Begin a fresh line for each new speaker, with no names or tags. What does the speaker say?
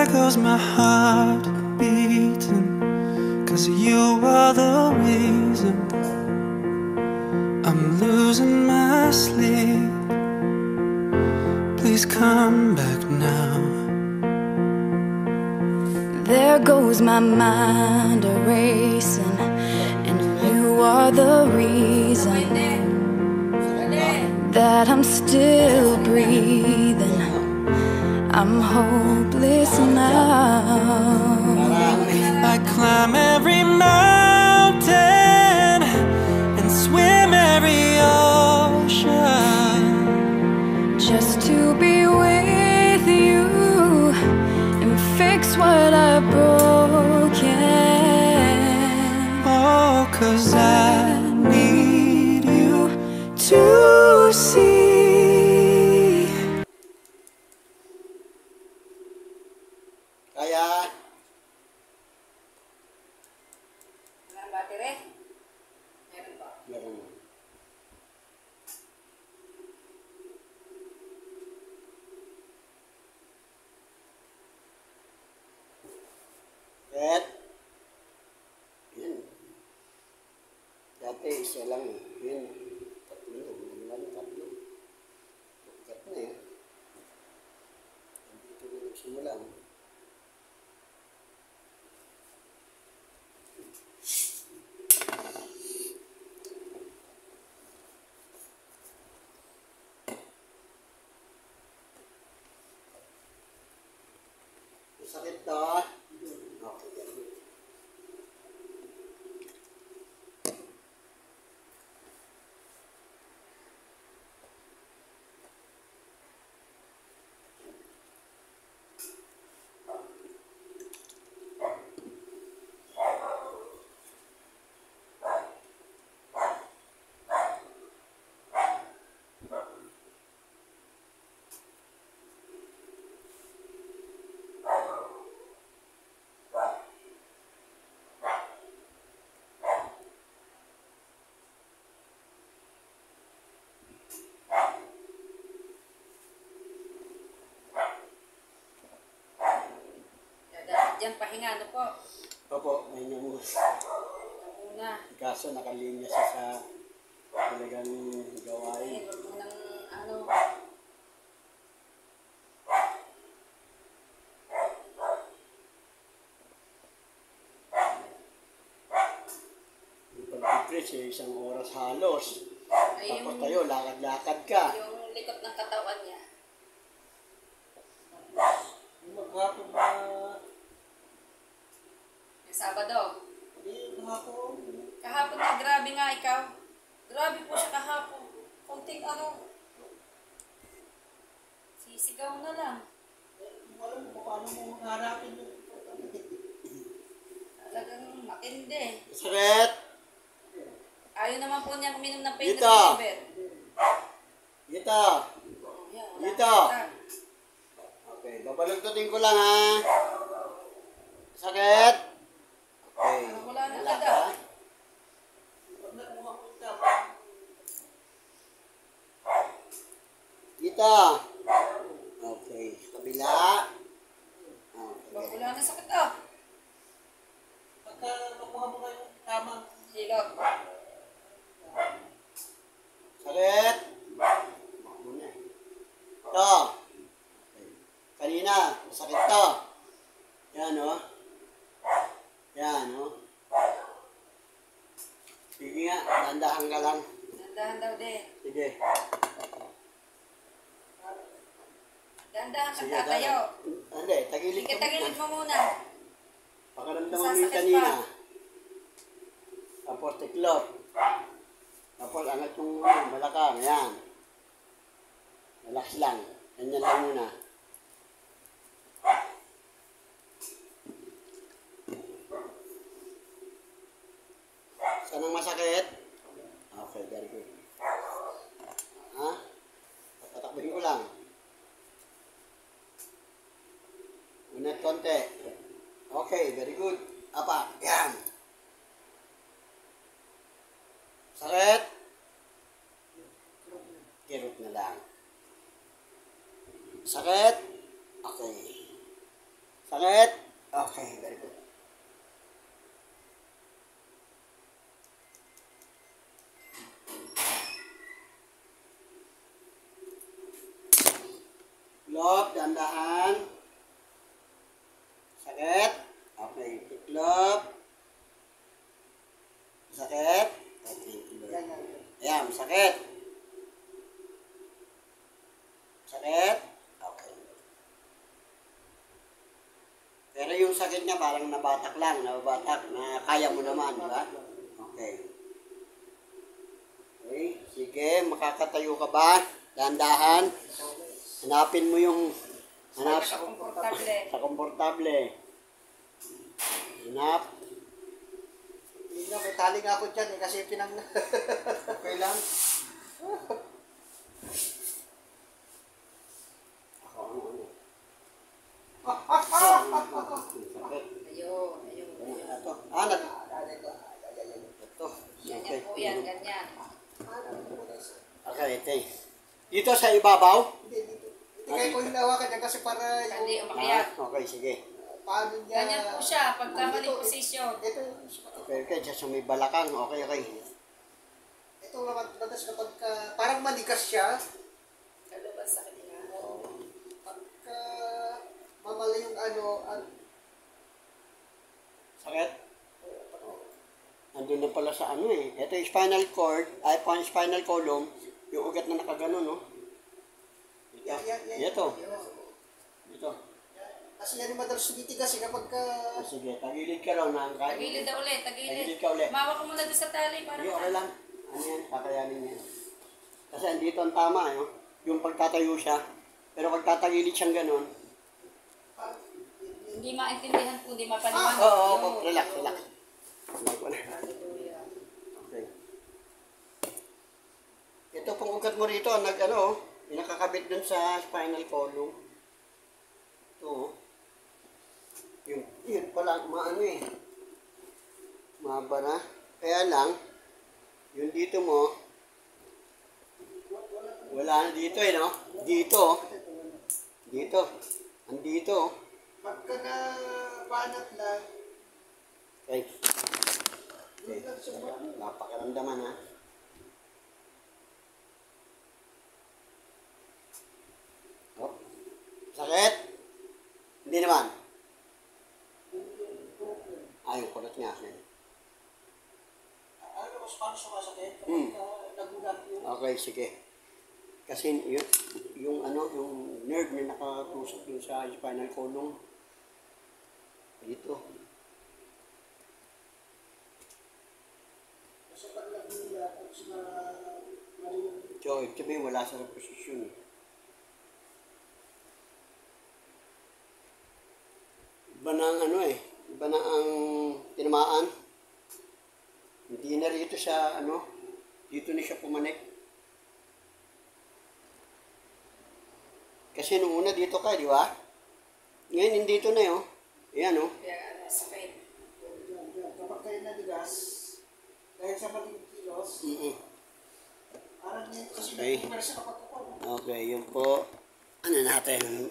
There goes my heart beating, 'cause you are the reason I'm losing my sleep. Please come back now.
There goes my mind erasing, and you are the reason that I'm still breathing. I'm hopeless now.
I climb every mountain and swim every ocean
just to be with you and fix what I've broken.
Oh, 'cause I need you to see.
Kaya
Walang battery? Meron ba?
meron. Red. Yan. Dati isa lang. Yan. Tatlo. Tatlo. Bukat na yan. Dito na nagsimula. Sakit to. Okay.
Diyan, pahinga, ano po?
Opo, may namus.
Una.
Kaso nakalinya siya sa talagang gawain.
Ayun, wag mo nang ano.
Yung pag-press eh, isang oras halos.
Ay,
Tapos tayo, lakad-lakad ka.
yung likot ng katawan niya.
Yung maghapon na...
Yung Sabado.
Hindi, maghapon.
Kahapon na, grabe nga ikaw. Grabe po siya kahapon. Kunting ano. Sisigaw na lang.
Hindi mo alam kung paano mo magharapin yun.
Talagang matindi.
Sakit!
Ayaw naman po niya uminom ng pain
Dito.
reliever.
Dito!
Oh, yan, wala
Dito.
kita.
Okay, babalagtutin ko lang ha. Sakit! Okay.
Wala na
Wala
agad.
ka? Dito! Okay, kabila. Okay.
Wala na sakit ah.
Pagka nakuha mo kayo tamang
Hilot.
sakit. Muna. Ito. Okay. Kanina, masakit to. Yan o. Yan o. Sige nga, dandahan ka lang.
Dandahan daw din.
Sige.
Dandahan ka
Sige,
tatayo.
Hindi, tagilid
Sige,
ka
tagilid
muna.
mo muna.
Pakaramdaman mo yung
Sasakit
kanina.
pa.
Tapos tiklop. Tapos angat yung balakang. Yan. Relax lang. Ganyan lang muna. Saan ang masakit? Okay, very good. Ha? Tatakbuhin ko lang. Unat konti. Okay, very good. Apa, yan. Sakit? Kirot na lang. Sakit? Okay. Sakit? Okay, very good. Tiklop, dandahan. Sakit? Okay, tiklop. Sakit? Okay, ayan, sakit. Sakit? Okay. Pero yung sakit niya parang nabatak lang, nababatak, na kaya mo naman, di ba? Okay. Okay, sige, makakatayo ka ba? Dahan-dahan. Hanapin mo yung, hanap
Sa komportable.
sa komportable. Hanap.
Hindi na, may tali nga ako dyan eh, kasi pinang... Okay lang.
Ako ang ano. Sakit.
Ayun, ayun.
Ito. Anak. Ito.
Ganyan
Okay.
po yan, ganyan.
Okay, ito. Dito sa ibabaw?
Hindi, dito. Hindi kayo ko hinawakan dyan kasi para
Hindi
yung...
umakyat.
Okay, sige.
Paano niya...
Ganyan po siya, pagka maling posisyon.
Ito,
Okay, dyan sa may balakang. Okay, okay.
ito naman, bagas kapag parang manikas siya,
Kalabas sa kanila.
pagka mamala yung ano,
Sakit? Andun na pala sa ano eh. Ito yung spinal cord, ay spinal column, yung ugat na nakaganon, no? Ito. Ito.
kasi yan yung madalas tumitigas eh kapag
Sige, tagilid ka raw na ang kahit.
Tagilid na ulit, tagilid.
Tagilid ka ulit.
Mawak ka muna doon sa tali para
Hindi, okay lang. Ano yan, kakayanin yan. Kasi andito ang tama, no? Yung pagtatayo siya. Pero pag tatagilid siyang ganon,
hindi maintindihan po, hindi mapaniwan.
oo, relax, relax. Okay. Ito pong ugat mo rito, pinakakabit dun sa spinal column. Ito, oh. Yun pala, mahaba na. Kaya lang, yung dito mo, wala na dito no? Dito, dito, andito.
pagka na banat na,
Okay. Okay. Napakaramdaman ha. Oh. Sakit? Hindi naman. Yung kulat niya.
ano mas paano sumasakit?
Hmm.
Kapag nagulat yung...
Okay, sige. Kasi yung nerve na nakatusok yung sa spinal column. Dito.
Kasi pag nagulat, tapos na...
So, sabi wala sa posisyon. Iba na ang iba na ang tinamaan. Hindi na rito siya, dito na siya pumanik. Kasi nung una dito ka, di ba? Ngayon, hindi dito na yun. Ayan,
Kaya, sakit.
Kapag kayo nadigas, dahil sa maling kilos, parang yun kasi
Okay.
nagpumersa kapag ako.
Okay, yun po. Ano natin?